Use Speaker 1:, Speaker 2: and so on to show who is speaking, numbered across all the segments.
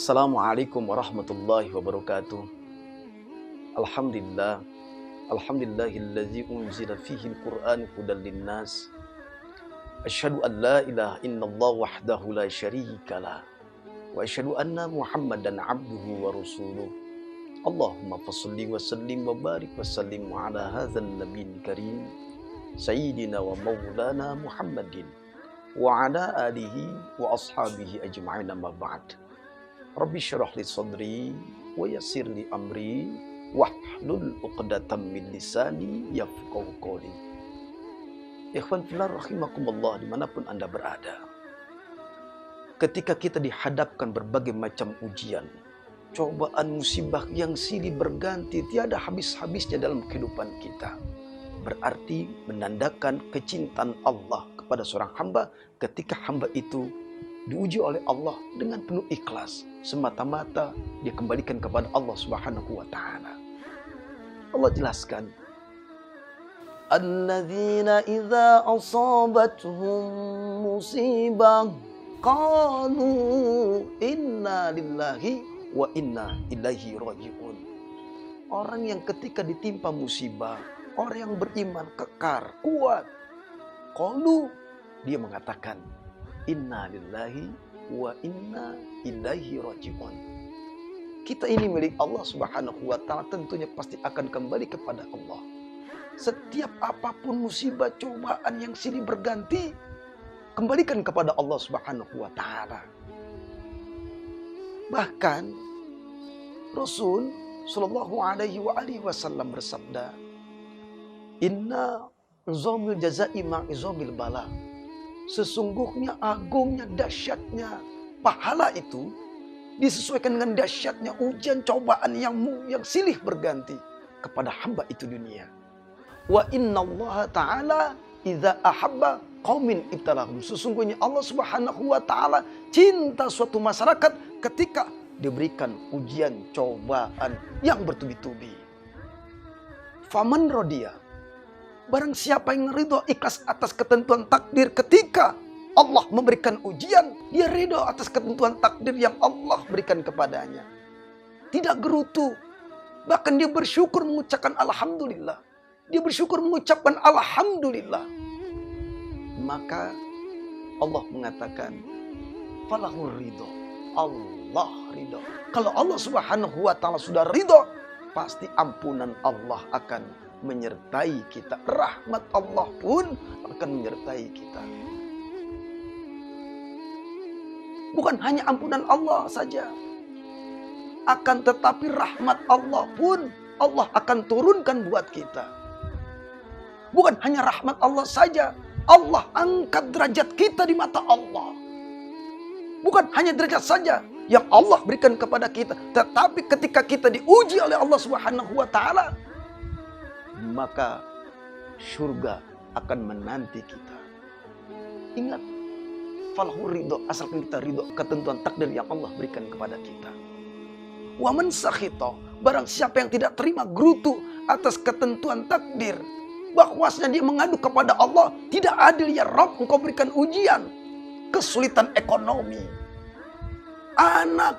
Speaker 1: Assalamualaikum warahmatullahi wabarakatuh. Alhamdulillah. Alhamdulillahillazi unzila fihi al-Qur'an hudan linnas. Asyhadu an la ilaha illallah wahdahu la syarikalah. Wa asyhadu anna Muhammadan abduhu wa rasuluh. Allahumma fassalli wa sallim wa barik wa sallim ala hadzal nabiyil karim sayyidina wa maulana Muhammadin wa ala alihi wa ashabihi ajma'in, amma ba'd. Rabbi syrah li sadri wa yassir li amri wahlul 'uqdatam min lisani yafqahu qawli. Ikhwan fillah rahimakumullah, dimanapun Anda berada, ketika kita dihadapkan berbagai macam ujian, cobaan, musibah yang silih berganti tiada habis-habisnya dalam kehidupan kita, berarti menandakan kecintaan Allah kepada seorang hamba ketika hamba itu diuji oleh Allah dengan penuh ikhlas, semata-mata dia kembalikan kepada Allah Subhanahu wa taala. Allah jelaskan, alladzina idza asabatuhum musibah qalu inna lillahi wa inna ilaihi raji'un. Orang yang ketika ditimpa musibah, orang yang beriman kekar, kuat, qalu, dia mengatakan inna lillahi wa inna ilaihi raji'un. Kita ini milik Allah Subhanahu wa taala, tentunya pasti akan kembali kepada Allah. Setiap apapun musibah, cobaan yang silih berganti, kembalikan kepada Allah Subhanahu wa taala. Bahkan Rasul sallallahu alaihi wasallam bersabda, inna izamil jazai ma'izamil bala. Sesungguhnya agungnya, dahsyatnya pahala itu disesuaikan dengan dahsyatnya ujian, cobaan yang silih berganti kepada hamba itu dunia. Wa innallaha ta'ala idza ahabba qaumin ibtalahum. Sesungguhnya Allah Subhanahu wa taala cinta suatu masyarakat ketika diberikan ujian, cobaan yang bertubi-tubi. Faman radiya, barang siapa yang ridho, ikhlas atas ketentuan takdir ketika Allah memberikan ujian, dia ridho atas ketentuan takdir yang Allah berikan kepadanya. Tidak gerutu, bahkan dia bersyukur mengucapkan alhamdulillah. Dia bersyukur mengucapkan alhamdulillah. Maka Allah mengatakan, falahur ridho. Allah ridho. Kalau Allah Subhanahu wa taala sudah ridho, pasti ampunan Allah akan menyertai kita. Rahmat Allah pun akan menyertai kita. Bukan hanya ampunan Allah saja, akan tetapi rahmat Allah pun Allah akan turunkan buat kita. Bukan hanya rahmat Allah saja, Allah angkat derajat kita di mata Allah. Bukan hanya derajat saja yang Allah berikan kepada kita, tetapi ketika kita diuji oleh Allah Subhanahu wa taala, maka surga akan menanti kita. Ingat, falahu ridho, asalkan kita ridho ketentuan takdir yang Allah berikan kepada kita. Wa man sakhita, barang siapa yang tidak terima gerutu atas ketentuan takdir, bahwasanya dia mengadu kepada Allah, tidak adil ya Rabb, engkau berikan ujian, kesulitan ekonomi, anak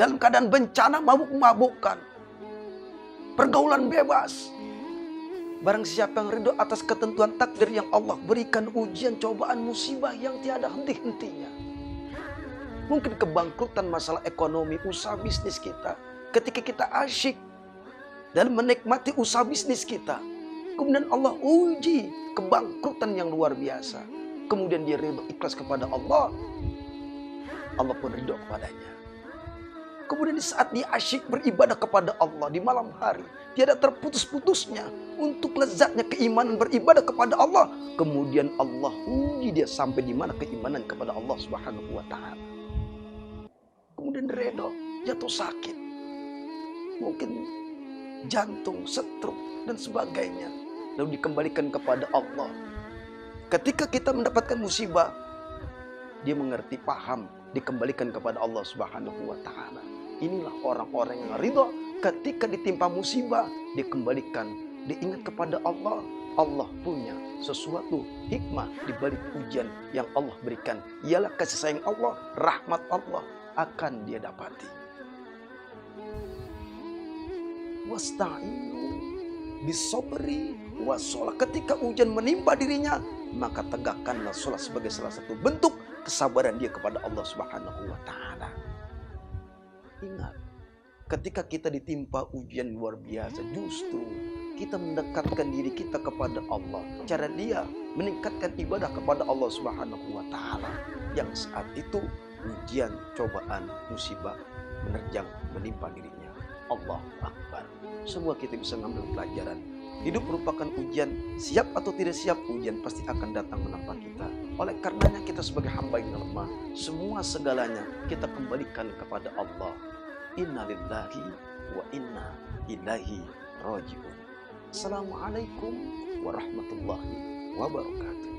Speaker 1: dalam keadaan bencana, mabuk-mabukan, pergaulan bebas. Barang siapa yang ridho atas ketentuan takdir yang Allah berikan, ujian, cobaan, musibah yang tiada henti-hentinya. Mungkin kebangkrutan masalah ekonomi, usaha bisnis kita. Ketika kita asyik dalam menikmati usaha bisnis kita, kemudian Allah uji kebangkrutan yang luar biasa. Kemudian dia ridho, ikhlas kepada Allah, Allah pun ridho kepadanya. Kemudian di saat dia asyik beribadah kepada Allah di malam hari, tiada terputus-putusnya untuk lezatnya keimanan beribadah kepada Allah. Kemudian Allah uji dia sampai di mana keimanan kepada Allah Subhanahu wa taala. Kemudian redo, jatuh sakit, mungkin jantung, stroke dan sebagainya, lalu dikembalikan kepada Allah. Ketika kita mendapatkan musibah, dia mengerti, paham, dikembalikan kepada Allah Subhanahu wa taala. Inilah orang-orang yang ridho ketika ditimpa musibah, dikembalikan, diingat kepada Allah. Allah punya sesuatu hikmah di balik ujian yang Allah berikan. Ialah kasih sayang Allah, rahmat Allah. akan dia dapati. Wasta'inu bisobri wassalah. Ketika ujian menimpa dirinya, maka tegakkanlah sholat sebagai salah satu bentuk kesabaran dia kepada Allah Subhanahu wa Ta'ala. Ingat, ketika kita ditimpa ujian luar biasa, justru kita mendekatkan diri kita kepada Allah. Cara dia meningkatkan ibadah kepada Allah Subhanahu wa Ta'ala, yang saat itu ujian, cobaan, musibah menerjang menimpa dirinya. Allahu Akbar. Semua kita bisa mengambil pelajaran. Hidup merupakan ujian. Siap atau tidak siap, ujian pasti akan datang menimpa kita. Oleh karenanya kita sebagai hamba yang lemah, semua segalanya kita kembalikan kepada Allah. Inna lillahi wa inna ilaihi raji'un. Assalamualaikum warahmatullahi wabarakatuh.